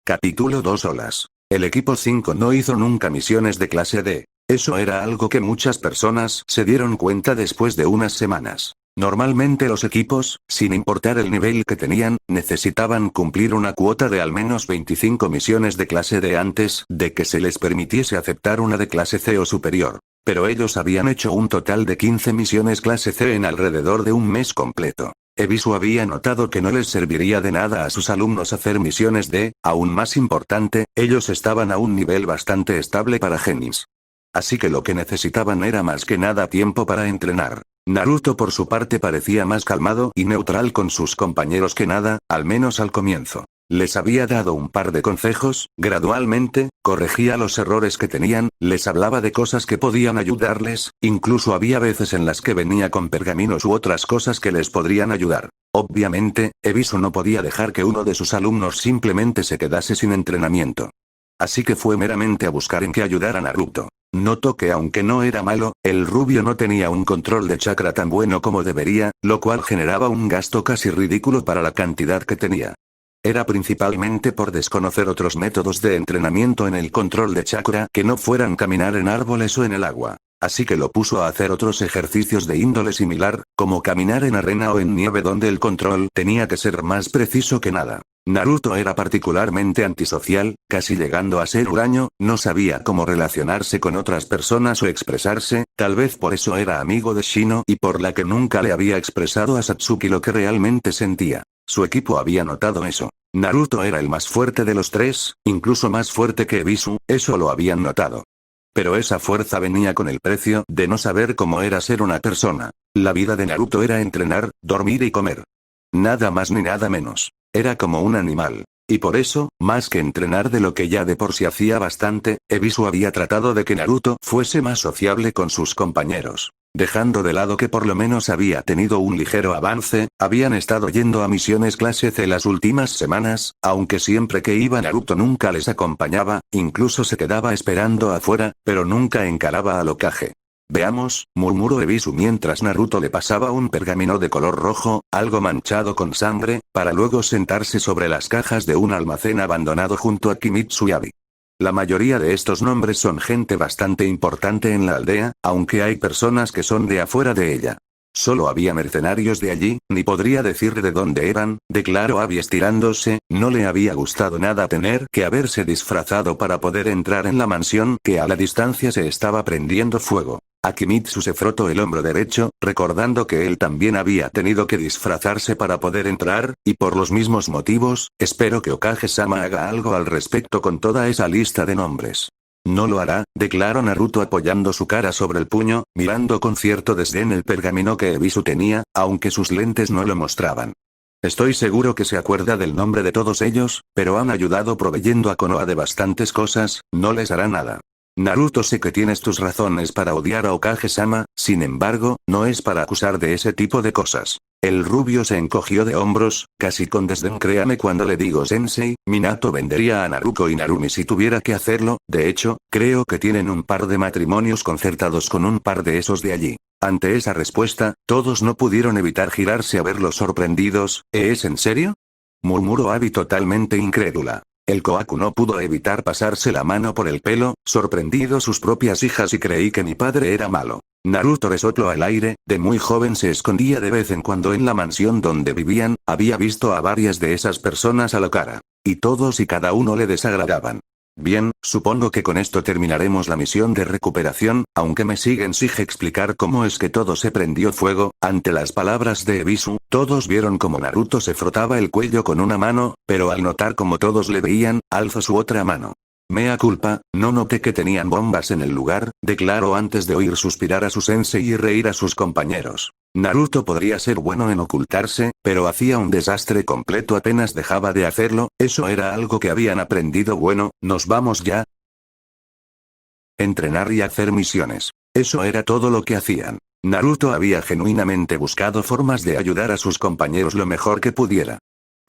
Capítulo 2 Olas. El equipo 5 no hizo nunca misiones de clase D. Eso era algo que muchas personas se dieron cuenta después de unas semanas. Normalmente los equipos, sin importar el nivel que tenían, necesitaban cumplir una cuota de al menos 25 misiones de clase D antes de que se les permitiese aceptar una de clase C o superior. Pero ellos habían hecho un total de 15 misiones clase C en alrededor de un mes completo. Ebisu había notado que no les serviría de nada a sus alumnos hacer misiones de, aún más importante, ellos estaban a un nivel bastante estable para genis. Así que lo que necesitaban era más que nada tiempo para entrenar. Naruto por su parte parecía más calmado y neutral con sus compañeros que nada, al menos al comienzo. Les había dado un par de consejos, gradualmente, corregía los errores que tenían, les hablaba de cosas que podían ayudarles, incluso había veces en las que venía con pergaminos u otras cosas que les podrían ayudar. Obviamente, Ebisu no podía dejar que uno de sus alumnos simplemente se quedase sin entrenamiento. Así que fue meramente a buscar en qué ayudar a Naruto. Notó que aunque no era malo, el rubio no tenía un control de chakra tan bueno como debería, lo cual generaba un gasto casi ridículo para la cantidad que tenía. Era principalmente por desconocer otros métodos de entrenamiento en el control de chakra que no fueran caminar en árboles o en el agua. Así que lo puso a hacer otros ejercicios de índole similar, como caminar en arena o en nieve donde el control tenía que ser más preciso que nada. Naruto era particularmente antisocial, casi llegando a ser huraño, no sabía cómo relacionarse con otras personas o expresarse, tal vez por eso era amigo de Shino y por la que nunca le había expresado a Satsuki lo que realmente sentía. Su equipo había notado eso. Naruto era el más fuerte de los tres, incluso más fuerte que Ebisu, eso lo habían notado. Pero esa fuerza venía con el precio de no saber cómo era ser una persona. La vida de Naruto era entrenar, dormir y comer. Nada más ni nada menos. Era como un animal. Y por eso, más que entrenar de lo que ya de por sí hacía bastante, Ebisu había tratado de que Naruto fuese más sociable con sus compañeros. Dejando de lado que por lo menos había tenido un ligero avance, habían estado yendo a misiones clase C las últimas semanas, aunque siempre que iba Naruto nunca les acompañaba, incluso se quedaba esperando afuera, pero nunca encaraba al Hokage. Veamos, murmuró Ebisu mientras Naruto le pasaba un pergamino de color rojo, algo manchado con sangre, para luego sentarse sobre las cajas de un almacén abandonado junto a Kimitsu y Abi. La mayoría de estos nombres son gente bastante importante en la aldea, aunque hay personas que son de afuera de ella. Solo había mercenarios de allí, ni podría decir de dónde eran, declaró Abi estirándose, no le había gustado nada tener que haberse disfrazado para poder entrar en la mansión que a la distancia se estaba prendiendo fuego. Akimitsu se frotó el hombro derecho, recordando que él también había tenido que disfrazarse para poder entrar, y por los mismos motivos, espero que Hokage-sama haga algo al respecto con toda esa lista de nombres. No lo hará, declaró Naruto apoyando su cara sobre el puño, mirando con cierto desdén el pergamino que Ebisu tenía, aunque sus lentes no lo mostraban. Estoy seguro que se acuerda del nombre de todos ellos, pero han ayudado proveyendo a Konoha de bastantes cosas, no les hará nada. Naruto, sé que tienes tus razones para odiar a Hokage-sama, sin embargo, no es para acusar de ese tipo de cosas. El rubio se encogió de hombros, casi con desdén. Créame cuando le digo sensei, Minato vendería a Naruto y Narumi si tuviera que hacerlo, de hecho, creo que tienen un par de matrimonios concertados con un par de esos de allí. Ante esa respuesta, todos no pudieron evitar girarse a verlos sorprendidos. ¿Es en serio?, murmuró Abi totalmente incrédula. El Kohaku no pudo evitar pasarse la mano por el pelo, sorprendido sus propias hijas, y creí que mi padre era malo. Naruto resopló al aire, de muy joven se escondía de vez en cuando en la mansión donde vivían, había visto a varias de esas personas a la cara. Y todos y cada uno le desagradaban. Bien, supongo que con esto terminaremos la misión de recuperación, aunque me exige explicar cómo es que todo se prendió fuego. Ante las palabras de Ebisu, todos vieron cómo Naruto se frotaba el cuello con una mano, pero al notar cómo todos le veían, alzó su otra mano. Mea culpa, no noté que tenían bombas en el lugar, declaró antes de oír suspirar a su sensei y reír a sus compañeros. Naruto podría ser bueno en ocultarse, pero hacía un desastre completo apenas dejaba de hacerlo, eso era algo que habían aprendido. Bueno, ¿nos vamos ya? Entrenar y hacer misiones. Eso era todo lo que hacían. Naruto había genuinamente buscado formas de ayudar a sus compañeros lo mejor que pudiera.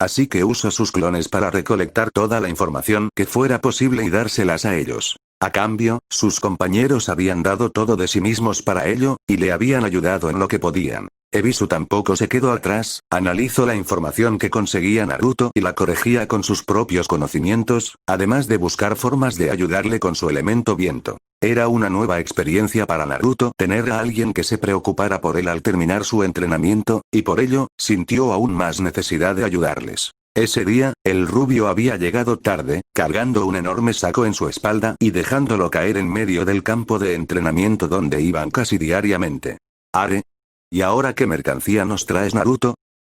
Así que usó sus clones para recolectar toda la información que fuera posible y dárselas a ellos. A cambio, sus compañeros habían dado todo de sí mismos para ello, y le habían ayudado en lo que podían. Ebisu tampoco se quedó atrás, analizó la información que conseguía Naruto y la corregía con sus propios conocimientos, además de buscar formas de ayudarle con su elemento viento. Era una nueva experiencia para Naruto tener a alguien que se preocupara por él al terminar su entrenamiento, y por ello, sintió aún más necesidad de ayudarles. Ese día, el rubio había llegado tarde, cargando un enorme saco en su espalda y dejándolo caer en medio del campo de entrenamiento donde iban casi diariamente. Are. ¿Y ahora qué mercancía nos traes, Naruto?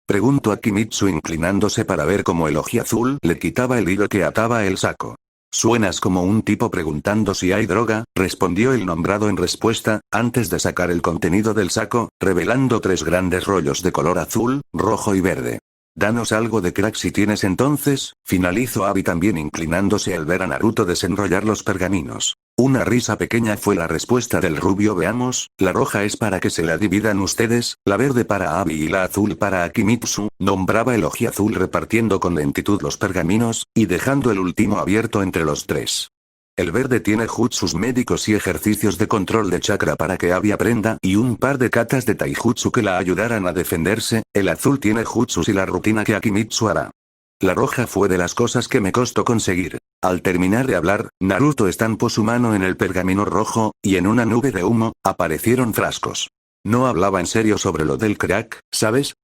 Preguntó a Kimitsu inclinándose para ver cómo el ojiazul le quitaba el hilo que ataba el saco. Suenas como un tipo preguntando si hay droga, respondió el nombrado en respuesta, antes de sacar el contenido del saco, revelando 3 grandes rollos de color azul, rojo y verde. Danos algo de crack si tienes entonces, finalizó Abi también inclinándose al ver a Naruto desenrollar los pergaminos. Una risa pequeña fue la respuesta del rubio. Veamos, la roja es para que se la dividan ustedes, la verde para Abi y la azul para Akimitsu, nombraba el ojiazul repartiendo con lentitud los pergaminos, y dejando el último abierto entre los 3. El verde tiene jutsus médicos y ejercicios de control de chakra para que Abi aprenda y un par de katas de taijutsu que la ayudarán a defenderse, el azul tiene jutsus y la rutina que Akimitsu hará. La roja fue de las cosas que me costó conseguir. Al terminar de hablar, Naruto estampó su mano en el pergamino rojo, y en una nube de humo, aparecieron frascos. No hablaba en serio sobre lo del crack, ¿sabes?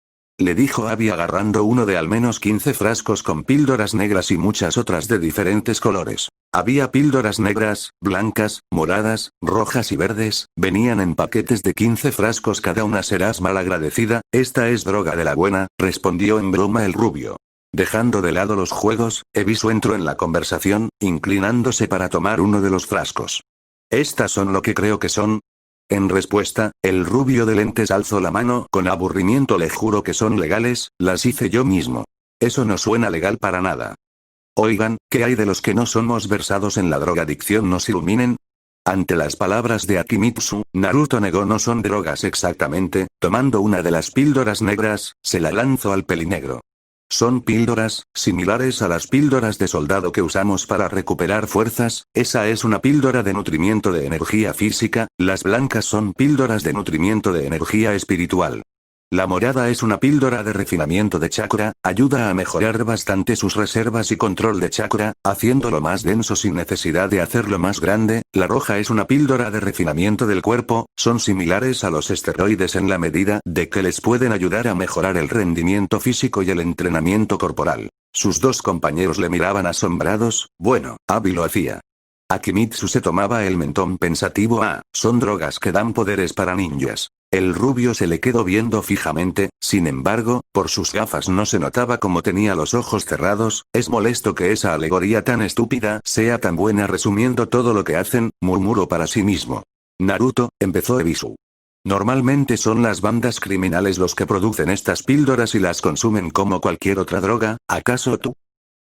Le dijo Abi agarrando uno de al menos 15 frascos con píldoras negras y muchas otras de diferentes colores. Había píldoras negras, blancas, moradas, rojas y verdes, venían en paquetes de 15 frascos cada una. Serás malagradecida, esta es droga de la buena, respondió en broma el rubio. Dejando de lado los juegos, Ebisu entró en la conversación, inclinándose para tomar uno de los frascos. ¿Estas son lo que creo que son? En respuesta, el rubio de lentes alzó la mano. Con aburrimiento le juro que son legales, las hice yo mismo. Eso no suena legal para nada. Oigan, ¿qué hay de los que no somos versados en la drogadicción? ¿Nos iluminen? Ante las palabras de Akimitsu, Naruto negó. No son drogas exactamente, tomando una de las píldoras negras, se la lanzó al pelinegro. Son píldoras, similares a las píldoras de soldado que usamos para recuperar fuerzas, esa es una píldora de nutrimiento de energía física, las blancas son píldoras de nutrimiento de energía espiritual. La morada es una píldora de refinamiento de chakra, ayuda a mejorar bastante sus reservas y control de chakra, haciéndolo más denso sin necesidad de hacerlo más grande. La roja es una píldora de refinamiento del cuerpo, son similares a los esteroides en la medida de que les pueden ayudar a mejorar el rendimiento físico y el entrenamiento corporal. Sus 2 compañeros le miraban asombrados. Bueno, Abi lo hacía. Akimitsu se tomaba el mentón pensativo. Son drogas que dan poderes para ninjas. El rubio se le quedó viendo fijamente, sin embargo, por sus gafas no se notaba cómo tenía los ojos cerrados. Es molesto que esa alegoría tan estúpida sea tan buena resumiendo todo lo que hacen, murmuró para sí mismo. Naruto, empezó Ebisu. Normalmente son las bandas criminales los que producen estas píldoras y las consumen como cualquier otra droga, ¿acaso tú?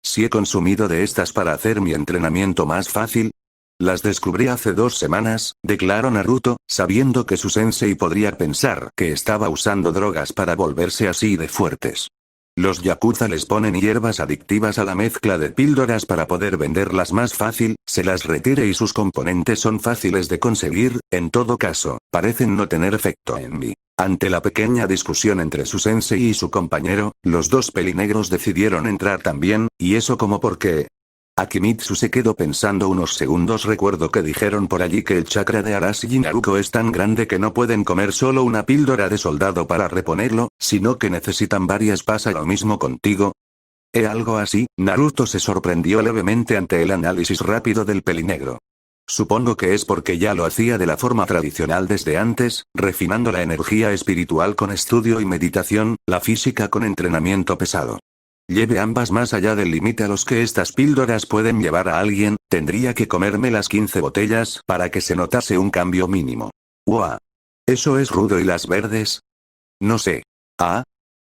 Si he consumido de estas para hacer mi entrenamiento más fácil. Las descubrí hace 2 semanas, declaró Naruto, sabiendo que su sensei podría pensar que estaba usando drogas para volverse así de fuertes. Los yakuza les ponen hierbas adictivas a la mezcla de píldoras para poder venderlas más fácil, se las retire y sus componentes son fáciles de conseguir, en todo caso, parecen no tener efecto en mí. Ante la pequeña discusión entre su sensei y su compañero, los 2 pelinegros decidieron entrar también, y eso como por qué. Akimitsu se quedó pensando unos segundos. Recuerdo que dijeron por allí que el chakra de Arashi y Naruto es tan grande que no pueden comer solo una píldora de soldado para reponerlo, sino que necesitan varias. ¿Pasa lo mismo contigo? ¿Algo así? Naruto se sorprendió levemente ante el análisis rápido del pelinegro. Supongo que es porque ya lo hacía de la forma tradicional desde antes, refinando la energía espiritual con estudio y meditación, la física con entrenamiento pesado. Lleve ambas más allá del límite a los que estas píldoras pueden llevar a alguien, tendría que comerme las 15 botellas para que se notase un cambio mínimo. ¡Uah! ¿Eso es rudo? ¿Y las verdes? No sé.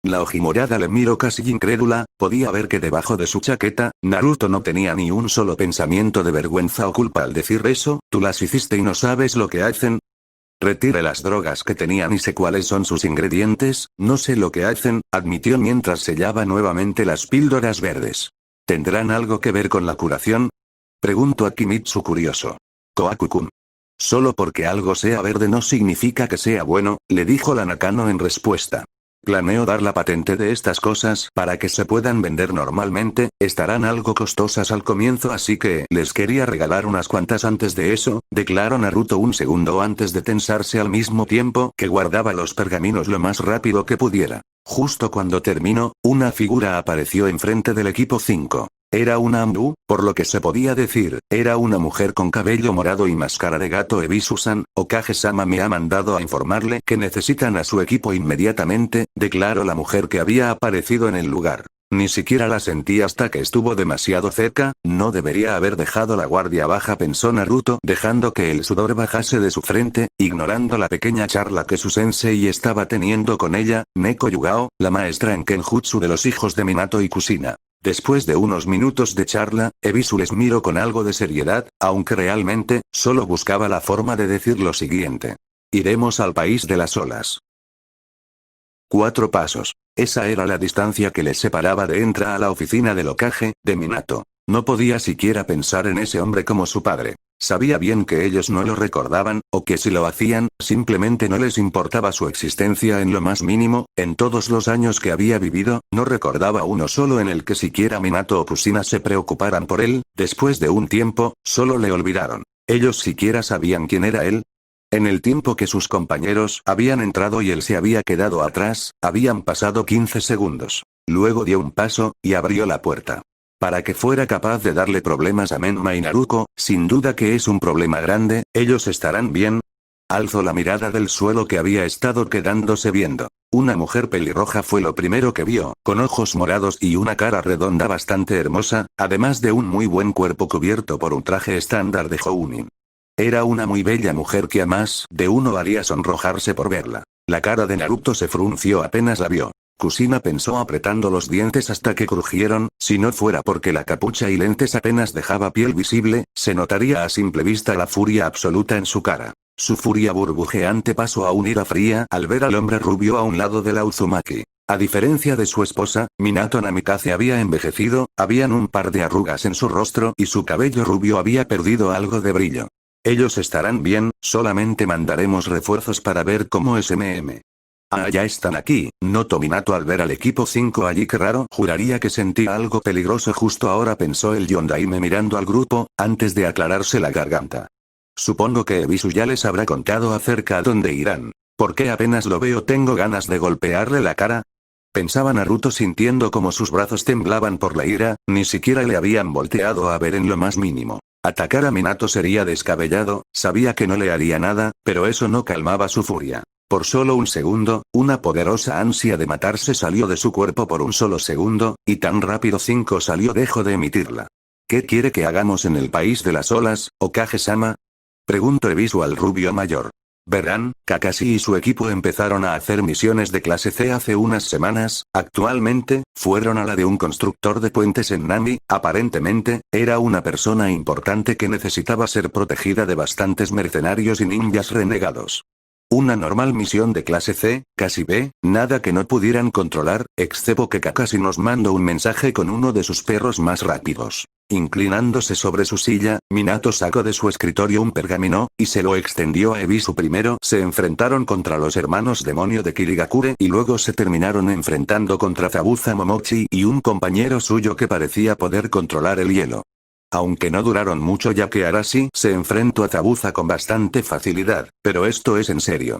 La ojimorada le miró casi incrédula, podía ver que debajo de su chaqueta, Naruto no tenía ni un solo pensamiento de vergüenza o culpa al decir eso. ¿Tú las hiciste y no sabes lo que hacen? Retire las drogas que tenía, ni sé cuáles son sus ingredientes, no sé lo que hacen, admitió mientras sellaba nuevamente las píldoras verdes. ¿Tendrán algo que ver con la curación? Preguntó Akimitsu curioso. Kohaku-kun. Solo porque algo sea verde no significa que sea bueno, le dijo la Nakano en respuesta. Planeo dar la patente de estas cosas para que se puedan vender normalmente, estarán algo costosas al comienzo así que les quería regalar unas cuantas antes de eso, declaró Naruto un segundo antes de tensarse al mismo tiempo que guardaba los pergaminos lo más rápido que pudiera. Justo cuando terminó, una figura apareció enfrente del equipo 5. Era una Ambu, por lo que se podía decir, era una mujer con cabello morado y máscara de gato. Ebisu-san, Okage-sama me ha mandado a informarle que necesitan a su equipo inmediatamente, declaró la mujer que había aparecido en el lugar. Ni siquiera la sentí hasta que estuvo demasiado cerca, no debería haber dejado la guardia baja, pensó Naruto, dejando que el sudor bajase de su frente, ignorando la pequeña charla que su sensei estaba teniendo con ella, Neko Yugao, la maestra en Kenjutsu de los hijos de Minato y Kushina. Después de unos minutos de charla, Ebisu les miró con algo de seriedad, aunque realmente, solo buscaba la forma de decir lo siguiente. Iremos al país de las olas. 4 pasos. Esa era la distancia que les separaba de entrar a la oficina del Hokage, de Minato. No podía siquiera pensar en ese hombre como su padre. Sabía bien que ellos no lo recordaban, o que si lo hacían, simplemente no les importaba su existencia en lo más mínimo. En todos los años que había vivido, no recordaba uno solo en el que siquiera Minato o Kushina se preocuparan por él. Después de un tiempo, solo le olvidaron. ¿Ellos siquiera sabían quién era él? En el tiempo que sus compañeros habían entrado y él se había quedado atrás, habían pasado 15 segundos. Luego dio un paso, y abrió la puerta. Para que fuera capaz de darle problemas a Menma y Naruto, sin duda que es un problema grande, ¿ellos estarán bien? Alzó la mirada del suelo que había estado quedándose viendo. Una mujer pelirroja fue lo primero que vio, con ojos morados y una cara redonda bastante hermosa, además de un muy buen cuerpo cubierto por un traje estándar de Jounin. Era una muy bella mujer que a más de uno haría sonrojarse por verla. La cara de Naruto se frunció apenas la vio. Kushina pensó apretando los dientes hasta que crujieron, si no fuera porque la capucha y lentes apenas dejaba piel visible, se notaría a simple vista la furia absoluta en su cara. Su furia burbujeante pasó a una ira fría al ver al hombre rubio a un lado de la Uzumaki. A diferencia de su esposa, Minato Namikaze había envejecido, habían un par de arrugas en su rostro y su cabello rubio había perdido algo de brillo. Ellos estarán bien, solamente mandaremos refuerzos para ver cómo es Ah, ya están aquí, notó Minato al ver al equipo 5 allí. Qué raro, juraría que sentía algo peligroso justo ahora, pensó el Yondaime mirando al grupo, antes de aclararse la garganta. Supongo que Ebisu ya les habrá contado acerca de dónde irán. ¿Por qué apenas lo veo tengo ganas de golpearle la cara? Pensaba Naruto sintiendo como sus brazos temblaban por la ira, ni siquiera le habían volteado a ver en lo más mínimo. Atacar a Minato sería descabellado, sabía que no le haría nada, pero eso no calmaba su furia. Por solo un segundo, una poderosa ansia de matarse salió de su cuerpo por un solo segundo, y tan rápido 5 salió dejó de emitirla. ¿Qué quiere que hagamos en el país de las olas, Okage-sama? Preguntó Ebisu al rubio mayor. Verán, Kakashi y su equipo empezaron a hacer misiones de clase C hace unas semanas, actualmente, fueron a la de un constructor de puentes en Nami, aparentemente, era una persona importante que necesitaba ser protegida de bastantes mercenarios y ninjas renegados. Una normal misión de clase C, casi B, nada que no pudieran controlar, excepto que Kakashi nos mandó un mensaje con uno de sus perros más rápidos. Inclinándose sobre su silla, Minato sacó de su escritorio un pergamino, y se lo extendió a Ebisu. Primero se enfrentaron contra los hermanos demonio de Kirigakure y luego se terminaron enfrentando contra Zabuza Momochi y un compañero suyo que parecía poder controlar el hielo. Aunque no duraron mucho ya que Arashi se enfrentó a Zabuza con bastante facilidad, pero esto es en serio.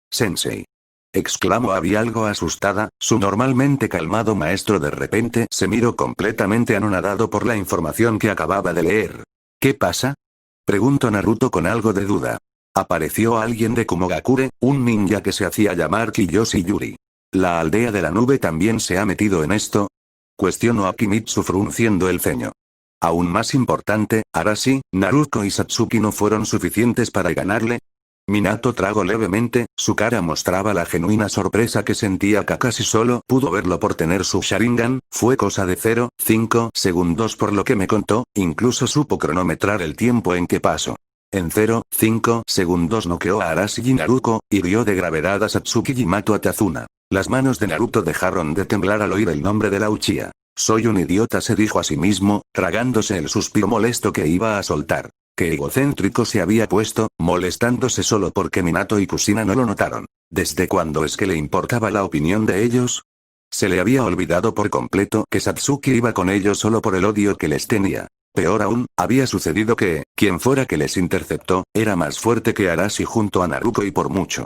Sensei. Exclamó Abby algo asustada, su normalmente calmado maestro de repente se miró completamente anonadado por la información que acababa de leer. ¿Qué pasa? Preguntó Naruto con algo de duda. Apareció alguien de Kumogakure, un ninja que se hacía llamar Kiyoshi Yuri. ¿La aldea de la nube también se ha metido en esto? Cuestionó a Kimitsu frunciendo el ceño. Aún más importante, Arashi, Naruto y Satsuki no fueron suficientes para ganarle. Minato tragó levemente, su cara mostraba la genuina sorpresa que sentía. Kakashi solo pudo verlo por tener su Sharingan, fue cosa de 0,5 segundos por lo que me contó, incluso supo cronometrar el tiempo en que pasó. En 0,5 segundos noqueó a Arashi y Naruto, hirió de gravedad a Satsuki y mató a Tazuna. Las manos de Naruto dejaron de temblar al oír el nombre de la Uchiha. Soy un idiota, se dijo a sí mismo, tragándose el suspiro molesto que iba a soltar. Qué egocéntrico se había puesto, molestándose solo porque Minato y Kushina no lo notaron. ¿Desde cuándo es que le importaba la opinión de ellos? Se le había olvidado por completo que Satsuki iba con ellos solo por el odio que les tenía. Peor aún, había sucedido que, quien fuera que les interceptó, era más fuerte que Arashi junto a Naruto y por mucho.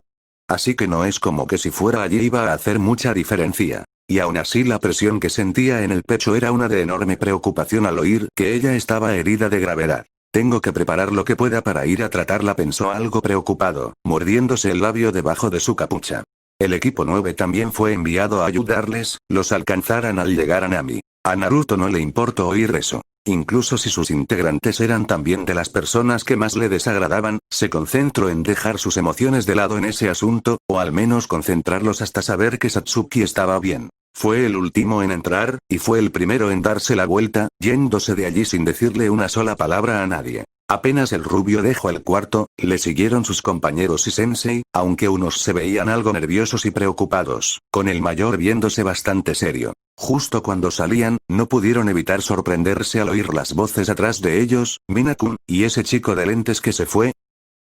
Así que no es como que si fuera allí iba a hacer mucha diferencia. Y aún así la presión que sentía en el pecho era una de enorme preocupación al oír que ella estaba herida de gravedad. Tengo que preparar lo que pueda para ir a tratarla, pensó algo preocupado, mordiéndose el labio debajo de su capucha. El equipo 9 también fue enviado a ayudarles, los alcanzaran al llegar a Nami. A Naruto no le importó oír eso. Incluso si sus integrantes eran también de las personas que más le desagradaban, se concentró en dejar sus emociones de lado en ese asunto, o al menos concentrarlos hasta saber que Satsuki estaba bien. Fue el último en entrar, y fue el primero en darse la vuelta, yéndose de allí sin decirle una sola palabra a nadie. Apenas el rubio dejó el cuarto, le siguieron sus compañeros y Sensei, aunque unos se veían algo nerviosos y preocupados, con el mayor viéndose bastante serio. Justo cuando salían, no pudieron evitar sorprenderse al oír las voces atrás de ellos, Mina-kun, y ese chico de lentes que se fue.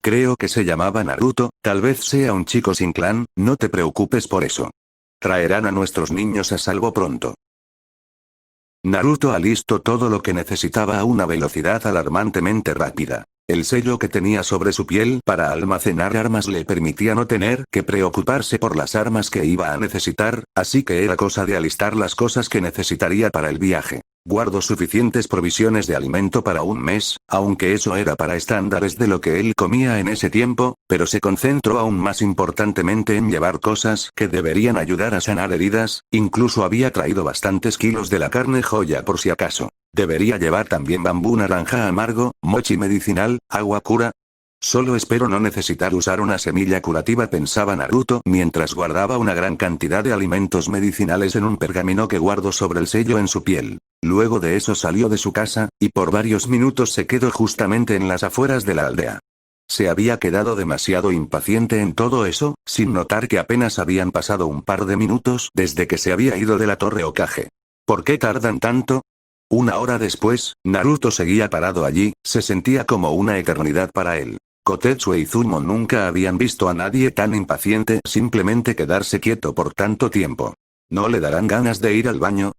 Creo que se llamaba Naruto, tal vez sea un chico sin clan, no te preocupes por eso. Traerán a nuestros niños a salvo pronto. Naruto alistó todo lo que necesitaba a una velocidad alarmantemente rápida. El sello que tenía sobre su piel para almacenar armas le permitía no tener que preocuparse por las armas que iba a necesitar, así que era cosa de alistar las cosas que necesitaría para el viaje. Guardó suficientes provisiones de alimento para un mes, aunque eso era para estándares de lo que él comía en ese tiempo, pero se concentró aún más importantemente en llevar cosas que deberían ayudar a sanar heridas, incluso había traído bastantes kilos de la carne joya por si acaso. Debería llevar también bambú naranja amargo, mochi medicinal, agua cura. Solo espero no necesitar usar una semilla curativa, pensaba Naruto mientras guardaba una gran cantidad de alimentos medicinales en un pergamino que guardó sobre el sello en su piel. Luego de eso salió de su casa, y por varios minutos se quedó justamente en las afueras de la aldea. Se había quedado demasiado impaciente en todo eso, sin notar que apenas habían pasado un par de minutos desde que se había ido de la Torre Hokage. ¿Por qué tardan tanto? Una hora después, Naruto seguía parado allí, se sentía como una eternidad para él. Kotetsu e Izumo nunca habían visto a nadie tan impaciente simplemente quedarse quieto por tanto tiempo. ¿No le darán ganas de ir al baño?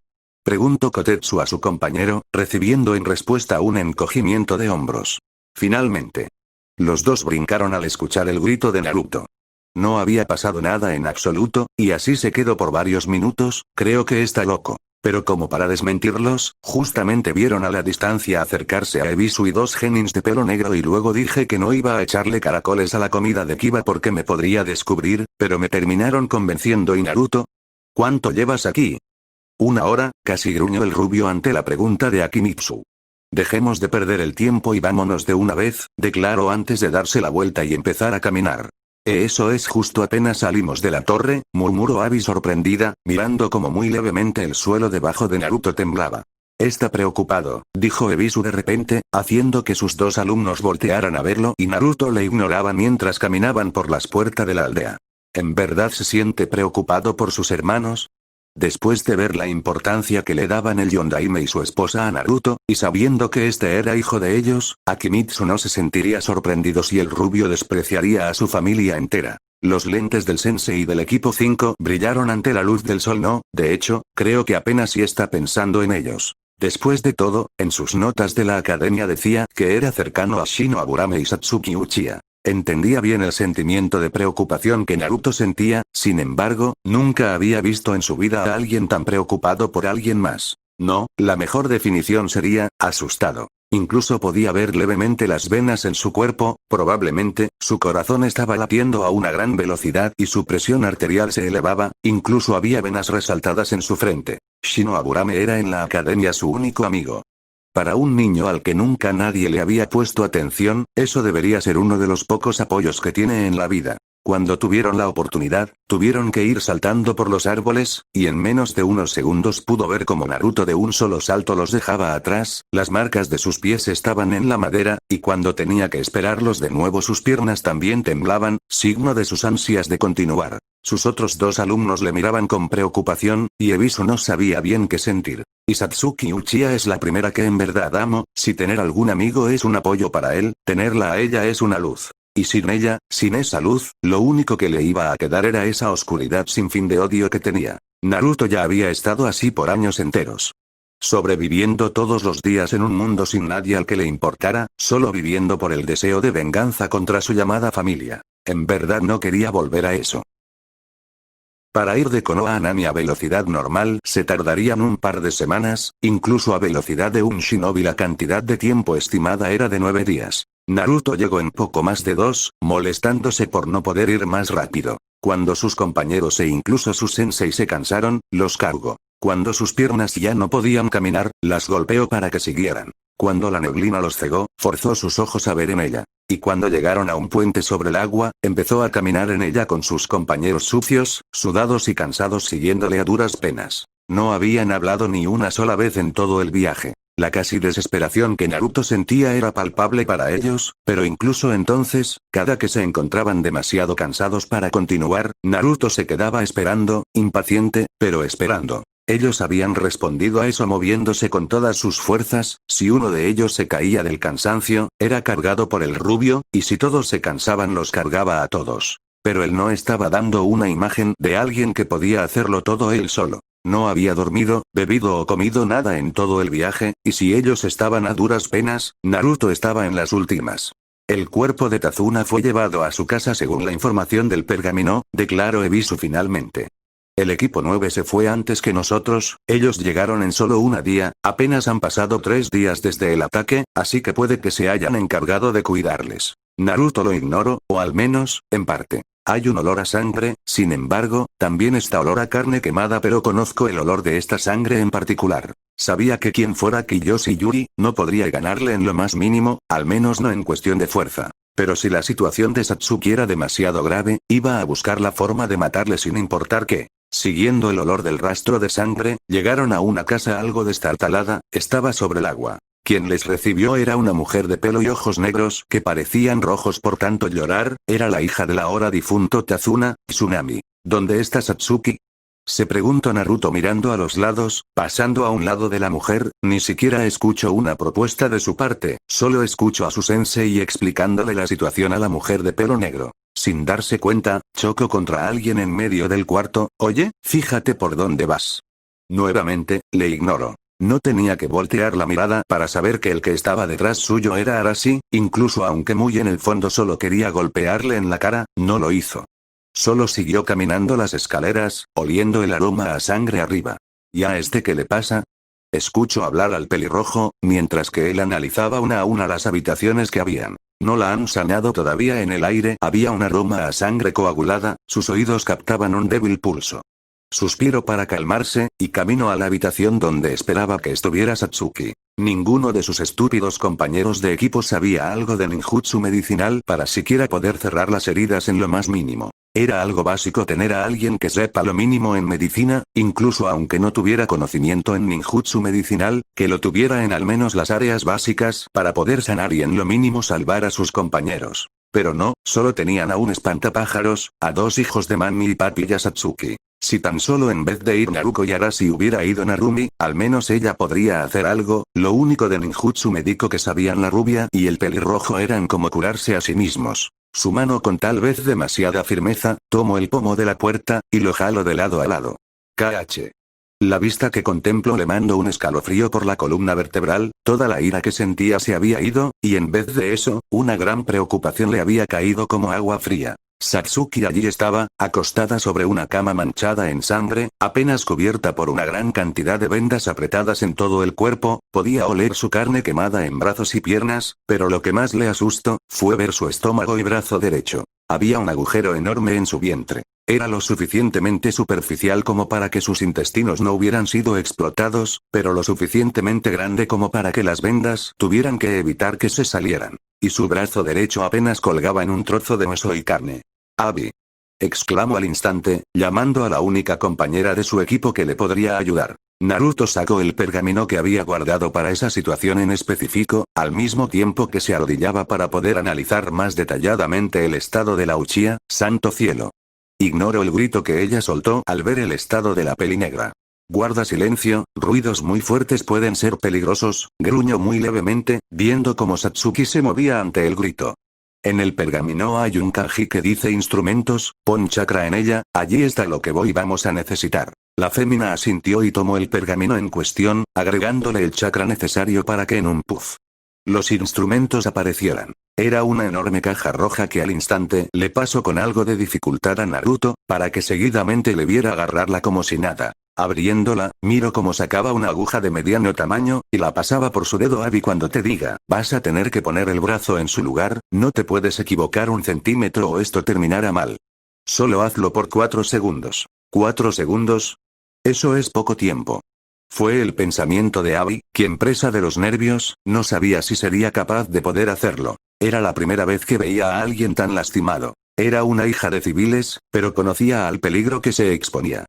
Preguntó Kotetsu a su compañero, recibiendo en respuesta un encogimiento de hombros. Finalmente. Los dos brincaron al escuchar el grito de Naruto. No había pasado nada en absoluto, y así se quedó por varios minutos, creo que está loco. Pero como para desmentirlos, justamente vieron a la distancia acercarse a Ebisu y dos genins de pelo negro y luego dije que no iba a echarle caracoles a la comida de Kiba porque me podría descubrir, pero me terminaron convenciendo. ¿Y Naruto? ¿Cuánto llevas aquí? 1 hora, casi gruñó el rubio ante la pregunta de Akimitsu. Dejemos de perder el tiempo y vámonos de una vez, declaró antes de darse la vuelta y empezar a caminar. Eso es justo apenas salimos de la torre, murmuró Abi sorprendida, mirando como muy levemente el suelo debajo de Naruto temblaba. Está preocupado, dijo Ebisu de repente, haciendo que sus dos alumnos voltearan a verlo y Naruto le ignoraba mientras caminaban por las puertas de la aldea. ¿En verdad se siente preocupado por sus hermanos? Después de ver la importancia que le daban el Yondaime y su esposa a Naruto, y sabiendo que este era hijo de ellos, Akimitsu no se sentiría sorprendido si el rubio despreciaría a su familia entera. Los lentes del sensei y del equipo 5 brillaron ante la luz del sol. No, de hecho, creo que apenas si está pensando en ellos. Después de todo, en sus notas de la academia decía que era cercano a Shino Aburame y Satsuki Uchiha. Entendía bien el sentimiento de preocupación que Naruto sentía, sin embargo, nunca había visto en su vida a alguien tan preocupado por alguien más. No, la mejor definición sería, asustado. Incluso podía ver levemente las venas en su cuerpo, probablemente, su corazón estaba latiendo a una gran velocidad y su presión arterial se elevaba, incluso había venas resaltadas en su frente. Shino Aburame era en la academia su único amigo. Para un niño al que nunca nadie le había puesto atención, eso debería ser uno de los pocos apoyos que tiene en la vida. Cuando tuvieron la oportunidad, tuvieron que ir saltando por los árboles, y en menos de unos segundos pudo ver cómo Naruto de un solo salto los dejaba atrás, las marcas de sus pies estaban en la madera, y cuando tenía que esperarlos de nuevo sus piernas también temblaban, signo de sus ansias de continuar. Sus otros dos alumnos le miraban con preocupación, y Ebisu no sabía bien qué sentir. Y Satsuki Uchiha es la primera que en verdad amo, si tener algún amigo es un apoyo para él, tenerla a ella es una luz. Y sin ella, sin esa luz, lo único que le iba a quedar era esa oscuridad sin fin de odio que tenía. Naruto ya había estado así por años enteros. Sobreviviendo todos los días en un mundo sin nadie al que le importara, solo viviendo por el deseo de venganza contra su llamada familia. En verdad no quería volver a eso. Para ir de Konoha a Nami a velocidad normal se tardarían un par de semanas, incluso a velocidad de un shinobi la cantidad de tiempo estimada era de 9 días. Naruto llegó en poco más de 2, molestándose por no poder ir más rápido. Cuando sus compañeros e incluso su sensei se cansaron, los cargó. Cuando sus piernas ya no podían caminar, las golpeó para que siguieran. Cuando la neblina los cegó, forzó sus ojos a ver en ella. Y cuando llegaron a un puente sobre el agua, empezó a caminar en ella con sus compañeros sucios, sudados y cansados siguiéndole a duras penas. No habían hablado ni una sola vez en todo el viaje. La casi desesperación que Naruto sentía era palpable para ellos, pero incluso entonces, cada que se encontraban demasiado cansados para continuar, Naruto se quedaba esperando, impaciente, pero esperando. Ellos habían respondido a eso moviéndose con todas sus fuerzas, si uno de ellos se caía del cansancio, era cargado por el rubio, y si todos se cansaban los cargaba a todos. Pero él no estaba dando una imagen de alguien que podía hacerlo todo él solo. No había dormido, bebido o comido nada en todo el viaje, y si ellos estaban a duras penas, Naruto estaba en las últimas. El cuerpo de Tazuna fue llevado a su casa según la información del pergamino, declaró Ebisu finalmente. El equipo 9 se fue antes que nosotros, ellos llegaron en solo un día, apenas han pasado 3 días desde el ataque, así que puede que se hayan encargado de cuidarles. Naruto lo ignoró, o al menos, en parte. Hay un olor a sangre, sin embargo, también está olor a carne quemada, pero conozco el olor de esta sangre en particular. Sabía que quien fuera Kiyoshi Yuri, no podría ganarle en lo más mínimo, al menos no en cuestión de fuerza. Pero si la situación de Satsuki era demasiado grave, iba a buscar la forma de matarle sin importar qué. Siguiendo el olor del rastro de sangre, llegaron a una casa algo destartalada, estaba sobre el agua. Quien les recibió era una mujer de pelo y ojos negros que parecían rojos por tanto llorar, era la hija del ahora difunto Tazuna, Tsunami. ¿Dónde está Satsuki? Se preguntó Naruto mirando a los lados, pasando a un lado de la mujer, ni siquiera escucho una propuesta de su parte, solo escucho a su sensei explicándole la situación a la mujer de pelo negro. Sin darse cuenta, chocó contra alguien en medio del cuarto. Oye, fíjate por dónde vas. Nuevamente, le ignoró. No tenía que voltear la mirada para saber que el que estaba detrás suyo era Arashi, incluso aunque muy en el fondo solo quería golpearle en la cara, no lo hizo. Solo siguió caminando las escaleras, oliendo el aroma a sangre arriba. ¿Y a este qué le pasa? Escucho hablar al pelirrojo, mientras que él analizaba una a una las habitaciones que habían. No la han sanado todavía. En el aire había un aroma a sangre coagulada, sus oídos captaban un débil pulso. Suspiró para calmarse, y caminó a la habitación donde esperaba que estuviera Satsuki. Ninguno de sus estúpidos compañeros de equipo sabía algo de ninjutsu medicinal para siquiera poder cerrar las heridas en lo más mínimo. Era algo básico tener a alguien que sepa lo mínimo en medicina, incluso aunque no tuviera conocimiento en ninjutsu medicinal, que lo tuviera en al menos las áreas básicas para poder sanar y en lo mínimo salvar a sus compañeros. Pero no, solo tenían a un espantapájaros, a 2 hijos de Mami y Papi Yasatsuki. Si tan solo en vez de ir Naruto y Arashi hubiera ido Narumi, al menos ella podría hacer algo. Lo único de ninjutsu médico que sabían la rubia y el pelirrojo eran cómo curarse a sí mismos. Su mano con tal vez demasiada firmeza, tomó el pomo de la puerta, y lo jaló de lado a lado. KH. La vista que contemplo le mandó un escalofrío por la columna vertebral, toda la ira que sentía se había ido, y en vez de eso, una gran preocupación le había caído como agua fría. Satsuki allí estaba, acostada sobre una cama manchada en sangre, apenas cubierta por una gran cantidad de vendas apretadas en todo el cuerpo, podía oler su carne quemada en brazos y piernas, pero lo que más le asustó, fue ver su estómago y brazo derecho. Había un agujero enorme en su vientre. Era lo suficientemente superficial como para que sus intestinos no hubieran sido explotados, pero lo suficientemente grande como para que las vendas tuvieran que evitar que se salieran. Y su brazo derecho apenas colgaba en un trozo de hueso y carne. Abby. Exclamó al instante, llamando a la única compañera de su equipo que le podría ayudar. Naruto sacó el pergamino que había guardado para esa situación en específico, al mismo tiempo que se arrodillaba para poder analizar más detalladamente el estado de la Uchiha. Santo cielo. Ignoro el grito que ella soltó al ver el estado de la peli negra. Guarda silencio, ruidos muy fuertes pueden ser peligrosos, gruñó muy levemente, viendo cómo Satsuki se movía ante el grito. En el pergamino hay un kanji que dice instrumentos, pon chakra en ella, allí está lo que vamos a necesitar. La fémina asintió y tomó el pergamino en cuestión, agregándole el chakra necesario para que en un puff los instrumentos aparecieran. Era una enorme caja roja que al instante le pasó con algo de dificultad a Naruto, para que seguidamente le viera agarrarla como si nada. Abriéndola, miro cómo sacaba una aguja de mediano tamaño, y la pasaba por su dedo. Abby, cuando te diga, vas a tener que poner el brazo en su lugar, no te puedes equivocar un centímetro o esto terminará mal. Solo hazlo por 4 segundos. ¿4 segundos? Eso es poco tiempo. Fue el pensamiento de Abby, quien presa de los nervios, no sabía si sería capaz de poder hacerlo. Era la primera vez que veía a alguien tan lastimado. Era una hija de civiles, pero conocía al peligro que se exponía.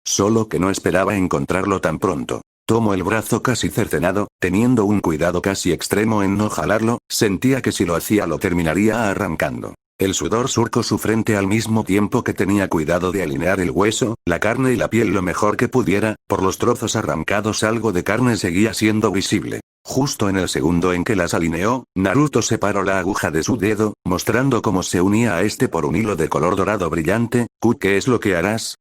Solo que no esperaba encontrarlo tan pronto. Tomó el brazo casi cercenado, teniendo un cuidado casi extremo en no jalarlo, sentía que si lo hacía lo terminaría arrancando. El sudor surcó su frente al mismo tiempo que tenía cuidado de alinear el hueso, la carne y la piel lo mejor que pudiera. Por los trozos arrancados algo de carne seguía siendo visible. Justo en el segundo en que las alineó, Naruto separó la aguja de su dedo, mostrando cómo se unía a este por un hilo de color dorado brillante. ¿Qué es lo que harás?,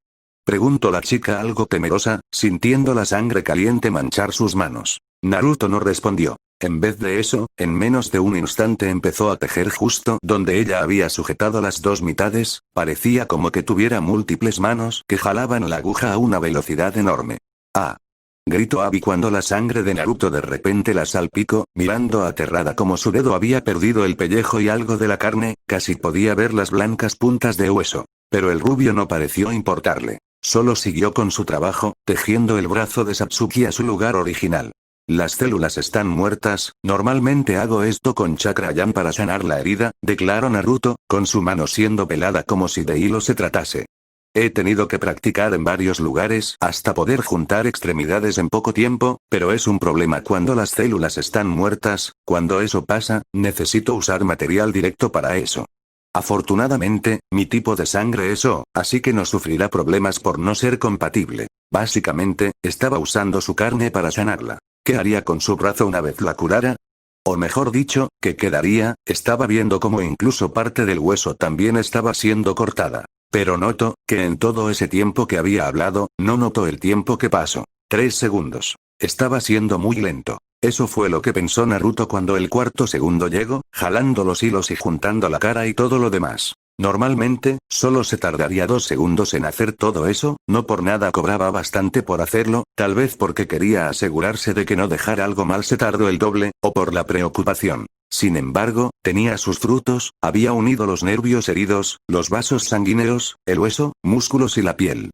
preguntó la chica algo temerosa, sintiendo la sangre caliente manchar sus manos. Naruto no respondió. En vez de eso, en menos de un instante empezó a tejer justo donde ella había sujetado las dos mitades. Parecía como que tuviera múltiples manos que jalaban la aguja a una velocidad enorme. ¡Ah! Gritó Abby cuando la sangre de Naruto de repente la salpicó, mirando aterrada como su dedo había perdido el pellejo y algo de la carne, casi podía ver las blancas puntas de hueso. Pero el rubio no pareció importarle. Solo siguió con su trabajo, tejiendo el brazo de Satsuki a su lugar original. Las células están muertas, normalmente hago esto con Chakra-yan para sanar la herida, declaró Naruto, con su mano siendo pelada como si de hilo se tratase. He tenido que practicar en varios lugares hasta poder juntar extremidades en poco tiempo, pero es un problema cuando las células están muertas. Cuando eso pasa, necesito usar material directo para eso. Afortunadamente, mi tipo de sangre es O, así que no sufrirá problemas por no ser compatible. Básicamente, estaba usando su carne para sanarla. ¿Qué haría con su brazo una vez la curara? O mejor dicho, ¿qué quedaría? Estaba viendo cómo incluso parte del hueso también estaba siendo cortada. Pero noto, que en todo ese tiempo que había hablado, no notó el tiempo que pasó. 3 segundos. Estaba siendo muy lento. Eso fue lo que pensó Naruto cuando el cuarto segundo llegó, jalando los hilos y juntando la cara y todo lo demás. Normalmente, solo se tardaría 2 segundos en hacer todo eso, no por nada cobraba bastante por hacerlo, tal vez porque quería asegurarse de que no dejara algo mal se tardó el doble, o por la preocupación. Sin embargo, tenía sus frutos, había unido los nervios heridos, los vasos sanguíneos, el hueso, músculos y la piel.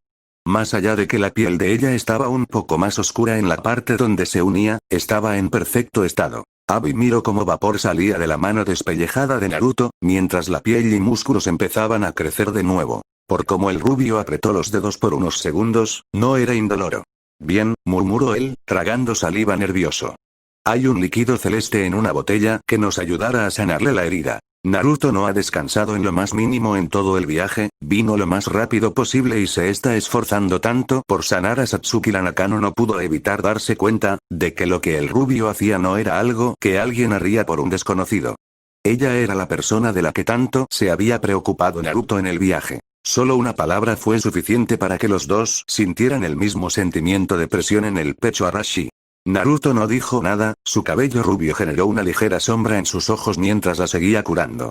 Más allá de que la piel de ella estaba un poco más oscura en la parte donde se unía, estaba en perfecto estado. Abby miró cómo vapor salía de la mano despellejada de Naruto, mientras la piel y músculos empezaban a crecer de nuevo. Por cómo el rubio apretó los dedos por unos segundos, no era indoloro. Bien, murmuró él, tragando saliva nervioso. Hay un líquido celeste en una botella que nos ayudará a sanarle la herida. Naruto no ha descansado en lo más mínimo en todo el viaje, vino lo más rápido posible y se está esforzando tanto por sanar a Satsuki. La Nakano no pudo evitar darse cuenta de que lo que el rubio hacía no era algo que alguien haría por un desconocido. Ella era la persona de la que tanto se había preocupado Naruto en el viaje. Solo una palabra fue suficiente para que los dos sintieran el mismo sentimiento de presión en el pecho. Arashi. Naruto no dijo nada, su cabello rubio generó una ligera sombra en sus ojos mientras la seguía curando.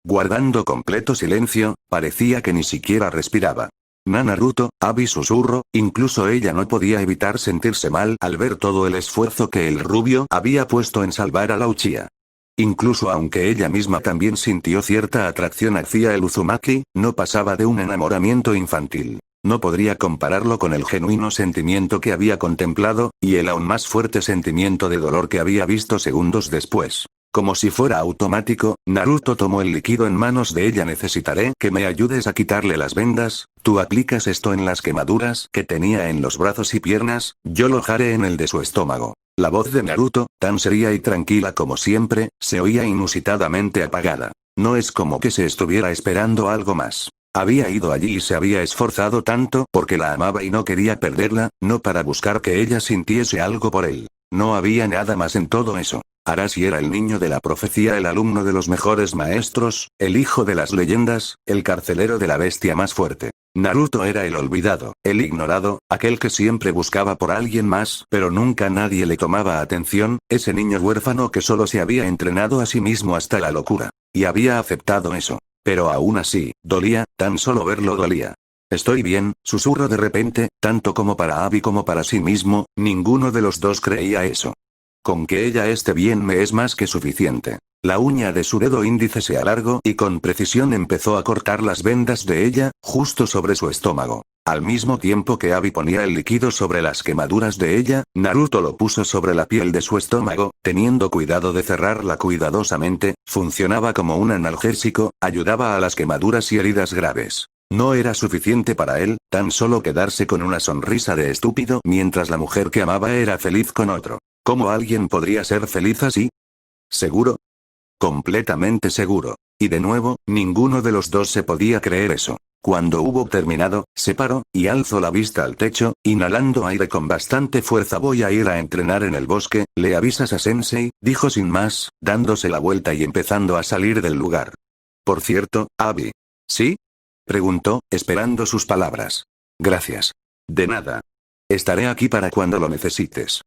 Guardando completo silencio, parecía que ni siquiera respiraba. Naruto, Abby susurró, incluso ella no podía evitar sentirse mal al ver todo el esfuerzo que el rubio había puesto en salvar a la Uchiha. Incluso aunque ella misma también sintió cierta atracción hacia el Uzumaki, no pasaba de un enamoramiento infantil. No podría compararlo con el genuino sentimiento que había contemplado, y el aún más fuerte sentimiento de dolor que había visto segundos después. Como si fuera automático, Naruto tomó el líquido en manos de ella. Necesitaré que me ayudes a quitarle las vendas, tú aplicas esto en las quemaduras que tenía en los brazos y piernas, yo lo haré en el de su estómago. La voz de Naruto, tan seria y tranquila como siempre, se oía inusitadamente apagada. No es como que se estuviera esperando algo más. Había ido allí y se había esforzado tanto porque la amaba y no quería perderla, no para buscar que ella sintiese algo por él. No había nada más en todo eso. Arashi era el niño de la profecía, el alumno de los mejores maestros, el hijo de las leyendas, el carcelero de la bestia más fuerte. Naruto era el olvidado, el ignorado, aquel que siempre buscaba por alguien más, pero nunca nadie le tomaba atención, ese niño huérfano que solo se había entrenado a sí mismo hasta la locura. Y había aceptado eso. Pero aún así, dolía, tan solo verlo dolía. Estoy bien, susurró de repente, tanto como para Abby como para sí mismo, ninguno de los dos creía eso. Con que ella esté bien me es más que suficiente. La uña de su dedo índice se alargó y con precisión empezó a cortar las vendas de ella, justo sobre su estómago. Al mismo tiempo que Abby ponía el líquido sobre las quemaduras de ella, Naruto lo puso sobre la piel de su estómago, teniendo cuidado de cerrarla cuidadosamente, funcionaba como un analgésico, ayudaba a las quemaduras y heridas graves. No era suficiente para él, tan solo quedarse con una sonrisa de estúpido mientras la mujer que amaba era feliz con otro. ¿Cómo alguien podría ser feliz así? ¿Seguro? Completamente seguro. Y de nuevo, ninguno de los dos se podía creer eso. Cuando hubo terminado, se paró, y alzó la vista al techo, inhalando aire con bastante fuerza. Voy a ir a entrenar en el bosque, ¿le avisas a Sensei?, dijo sin más, dándose la vuelta y empezando a salir del lugar. Por cierto, Abby. ¿Sí? Preguntó, esperando sus palabras. Gracias. De nada. Estaré aquí para cuando lo necesites.